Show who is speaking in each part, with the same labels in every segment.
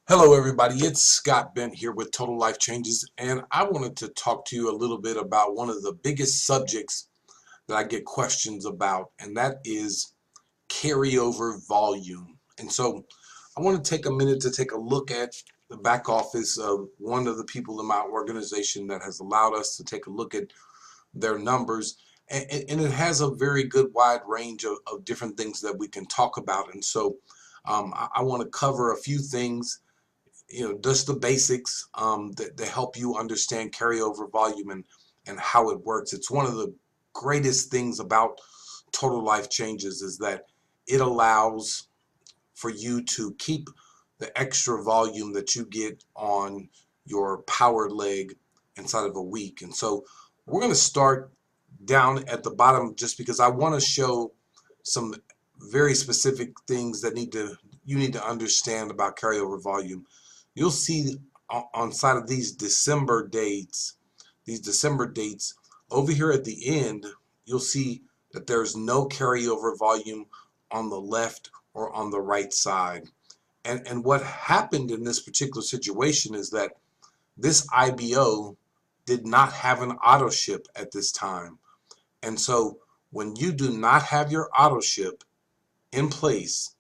Speaker 1: Hello everybody, it's Scott Bent here with Total Life Changes, and I wanted to talk to you a little bit about one of the biggest subjects that I get questions about, and that is carryover volume. And so I want to take a minute to take a look at the back office of one of the people in my organization that has allowed us to take a look at their numbers, and it has a very good wide range of different things that we can talk about. And so I want to cover a few things, just the basics, that help you understand carryover volume and how it works. It's one of the greatest things about Total Life Changes is that it allows for you to keep the extra volume that you get on your power leg inside of a week. And so we're going to start down at the bottom just because I want to show some very specific things that you need to understand about carryover volume. You'll see on side of these December dates over here at the end, you'll see that there's no carryover volume on the left or on the right side. And what happened in this particular situation is that this IBO did not have an auto ship at this time. And so when you do not have your auto ship in place,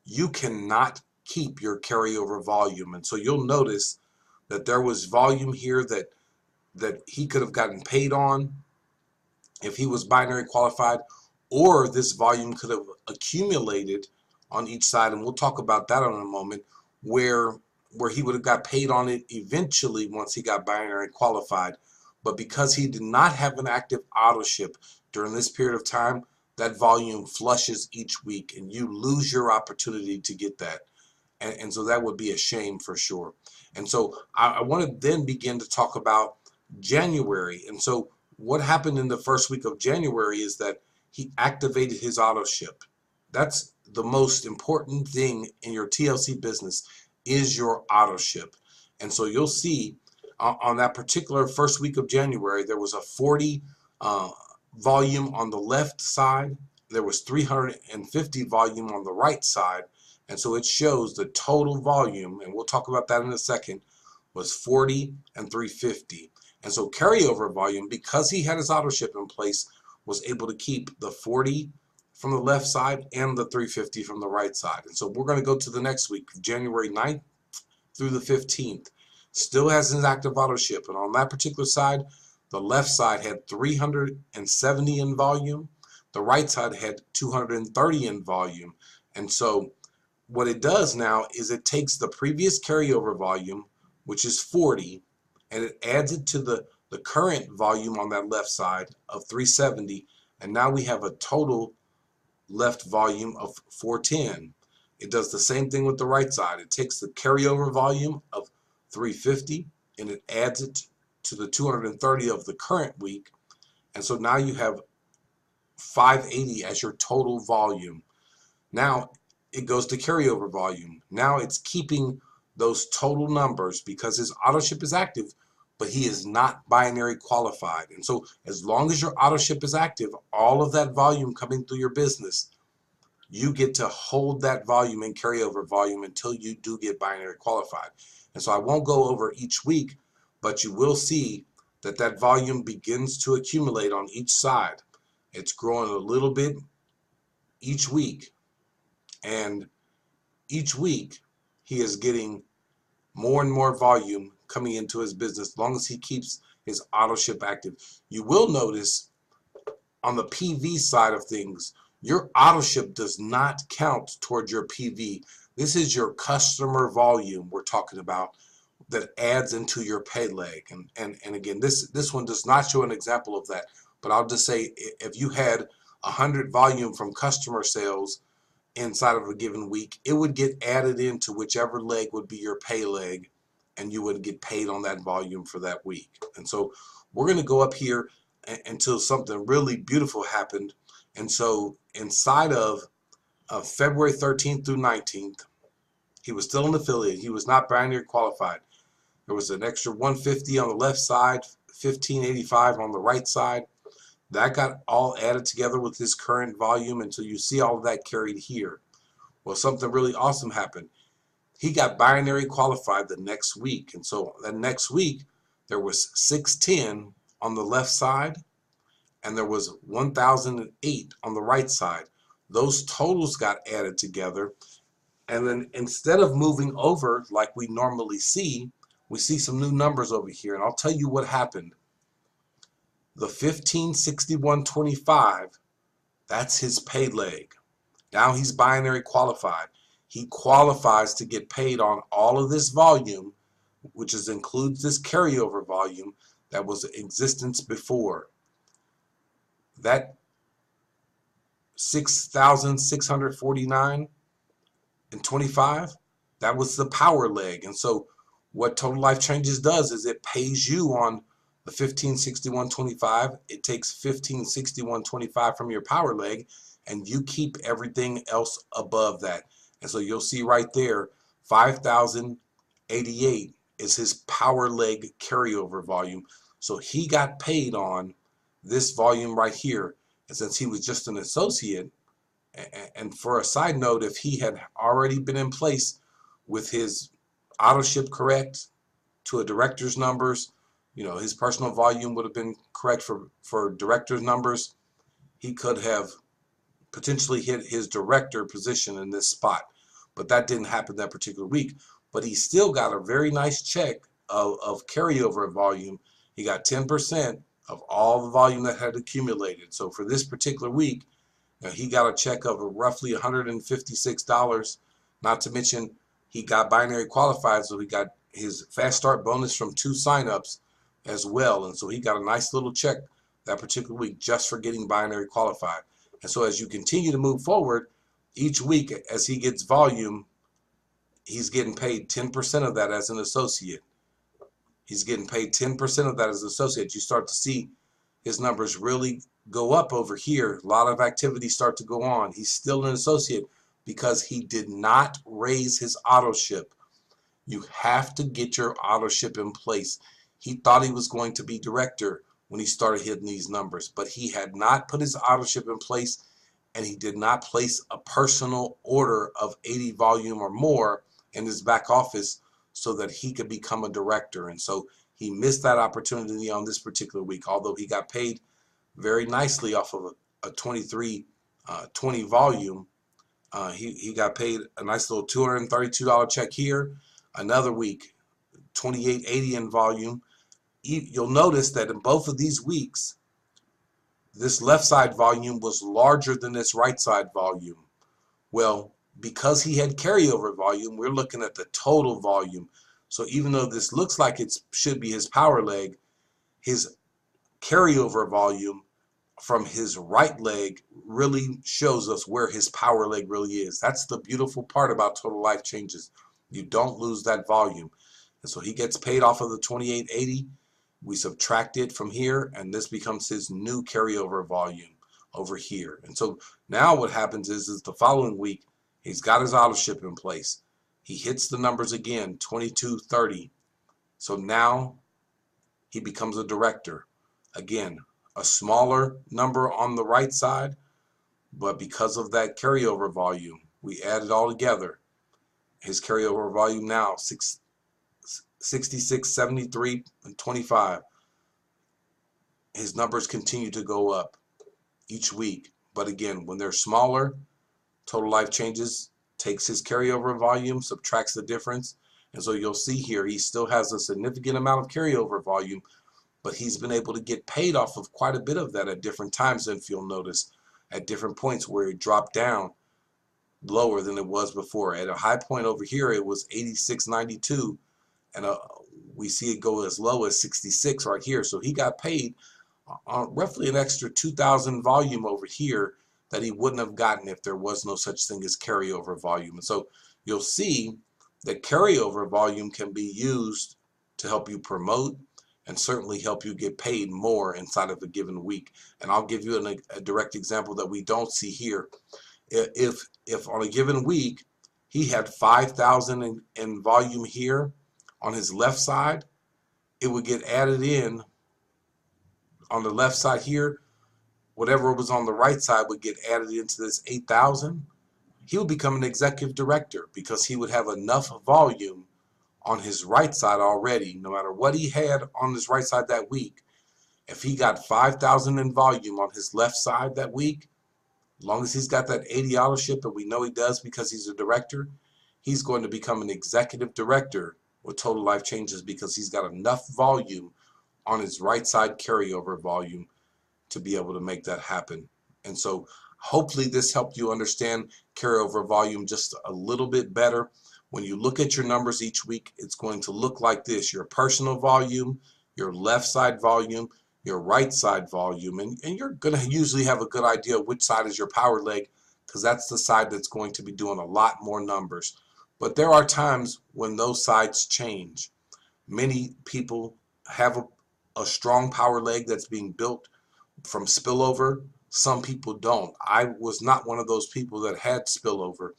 Speaker 1: you cannot keep your carryover volume. And so you'll notice that there was volume here that he could have gotten paid on if he was binary qualified, or this volume could have accumulated on each side, and we'll talk about that in a moment, where he would have got paid on it eventually once he got binary qualified. But because he did not have an active auto ship during this period of time, that volume flushes each week and you lose your opportunity to get that. And so that would be a shame for sure. And so I want to then begin to talk about January. And so what happened in the first week of January is that he activated his auto ship. That's the most important thing in your TLC business, is your auto ship. And so you'll see on that particular first week of January, there was a 40 volume on the left side. There was 350 volume on the right side. And so it shows the total volume, and we'll talk about that in a second, was 40 and 350. And so carryover volume, because he had his auto ship in place, was able to keep the 40 from the left side and the 350 from the right side. And so we're going to go to the next week, January 9th through the 15th. Still has his active auto ship. And on that particular side, the left side had 370 in volume. The right side had 230 in volume. And so what it does now is it takes the previous carryover volume, which is 40, and it adds it to the current volume on that left side of 370, and now we have a total left volume of 410. It does the same thing with the right side. It takes the carryover volume of 350 and it adds it to the 230 of the current week, and so now you have 580 as your total volume. Now it goes to carryover volume. Now it's keeping those total numbers because his auto ship is active, but he is not binary qualified. And so as long as your auto ship is active, all of that volume coming through your business, you get to hold that volume in carryover volume until you do get binary qualified. And so I won't go over each week, but you will see that that volume begins to accumulate on each side. It's growing a little bit each week, and each week he is getting more and more volume coming into his business as long as he keeps his auto ship active. You will notice on the PV side of things, your auto ship does not count toward your PV. This is your customer volume we're talking about that adds into your pay leg. And again, this one does not show an example of that, but I'll just say if you had 100 volume from customer sales inside of a given week, it would get added into whichever leg would be your pay leg, and you would get paid on that volume for that week. And so we're going to go up here until something really beautiful happened. And so inside of February 13th through 19th, he was still an affiliate. He was not binary qualified. There was an extra 150 on the left side, 1585 on the right side. That got all added together with his current volume until you see all of that carried here. Well, something really awesome happened. He got binary qualified the next week. And so that next week, there was 610 on the left side, and there was 1008 on the right side. Those totals got added together. And then instead of moving over like we normally see, we see some new numbers over here. And I'll tell you what happened. The 1561.25, that's his pay leg. Now he's binary qualified. He qualifies to get paid on all of this volume, which includes this carryover volume that was in existence before. That 6,649.25, that was the power leg. And so what Total Life Changes does is it pays you on the 1561.25. It takes 1561.25 from your power leg, and you keep everything else above that. And so you'll see right there, 5,088 is his power leg carryover volume. So he got paid on this volume right here. And since he was just an associate, and for a side note, if he had already been in place with his auto ship correct to a director's numbers, his personal volume would have been correct for director's numbers, he could have potentially hit his director position in this spot. But that didn't happen that particular week. But he still got a very nice check of carryover volume. He got 10% of all the volume that had accumulated. So for this particular week, he got a check of roughly $156, not to mention he got binary qualified, so he got his fast start bonus from 2 signups as well. And so he got a nice little check that particular week just for getting binary qualified. And so as you continue to move forward, each week as he gets volume, he's getting paid 10% of that as an associate. He's getting paid 10% of that as an associate. You start to see his numbers really go up over here. A lot of activities start to go on. He's still an associate because he did not raise his auto ship. You have to get your auto ship in place. He thought he was going to be director when he started hitting these numbers, but he had not put his auto ship in place, and he did not place a personal order of 80 volume or more in his back office so that he could become a director. And so he missed that opportunity on this particular week, although he got paid very nicely off of a 2320 volume. He got paid a nice little $232 check here. Another week, 2880 in volume. You'll notice that in both of these weeks, this left side volume was larger than this right side volume. Well, because he had carryover volume, we're looking at the total volume. So even though this looks like it should be his power leg, his carryover volume from his right leg really shows us where his power leg really is. That's the beautiful part about Total Life Changes. You don't lose that volume. And so he gets paid off of the 2880. We subtract it from here, and this becomes his new carryover volume over here. And so now what happens is the following week, he's got his auto ship in place. He hits the numbers again, 2230. So now he becomes a director. Again, a smaller number on the right side, but because of that carryover volume, we add it all together. His carryover volume now 66, 73, and 25. His numbers continue to go up each week. But again, when they're smaller, Total Life Changes takes his carryover volume, subtracts the difference. And so you'll see here, he still has a significant amount of carryover volume, but he's been able to get paid off of quite a bit of that at different times. If you'll notice, at different points where it dropped down lower than it was before. At a high point over here, it was 86.92, and we see it go as low as 66 right here. So he got paid roughly an extra 2,000 volume over here that he wouldn't have gotten if there was no such thing as carryover volume. And so you'll see that carryover volume can be used to help you promote and certainly help you get paid more inside of a given week. And I'll give you a direct example that we don't see here. If on a given week he had 5,000 in volume here on his left side, it would get added in on the left side here. Whatever was on the right side would get added into this 8,000. he would become an executive director because he would have enough volume on his right side already, no matter what he had on his right side that week. If he got 5,000 in volume on his left side that week, as long as he's got that ADRship, and we know he does because he's a director, he's going to become an executive director with Total Life Changes because he's got enough volume on his right side carryover volume to be able to make that happen. And so hopefully this helped you understand carryover volume just a little bit better. When you look at your numbers each week, it's going to look like this: your personal volume, your left side volume, your right side volume, and you're going to usually have a good idea of which side is your power leg, because that's the side that's going to be doing a lot more numbers. But there are times when those sides change. Many people have a strong power leg that's being built from spillover. Some people don't. I was not one of those people that had spillover.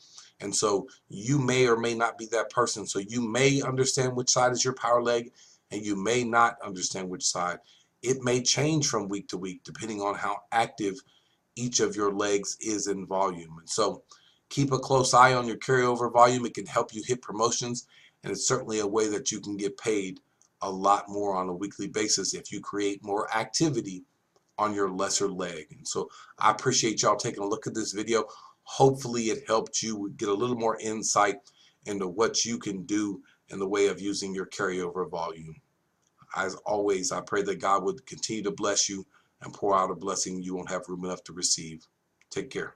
Speaker 1: And so you may or may not be that person. So you may understand which side is your power leg, and you may not understand which side. It may change from week to week depending on how active each of your legs is in volume. And so keep a close eye on your carryover volume. It can help you hit promotions, and it's certainly a way that you can get paid a lot more on a weekly basis if you create more activity on your lesser leg. And so I appreciate y'all taking a look at this video. Hopefully it helped you get a little more insight into what you can do in the way of using your carryover volume. As always, I pray that God would continue to bless you and pour out a blessing you won't have room enough to receive. Take care.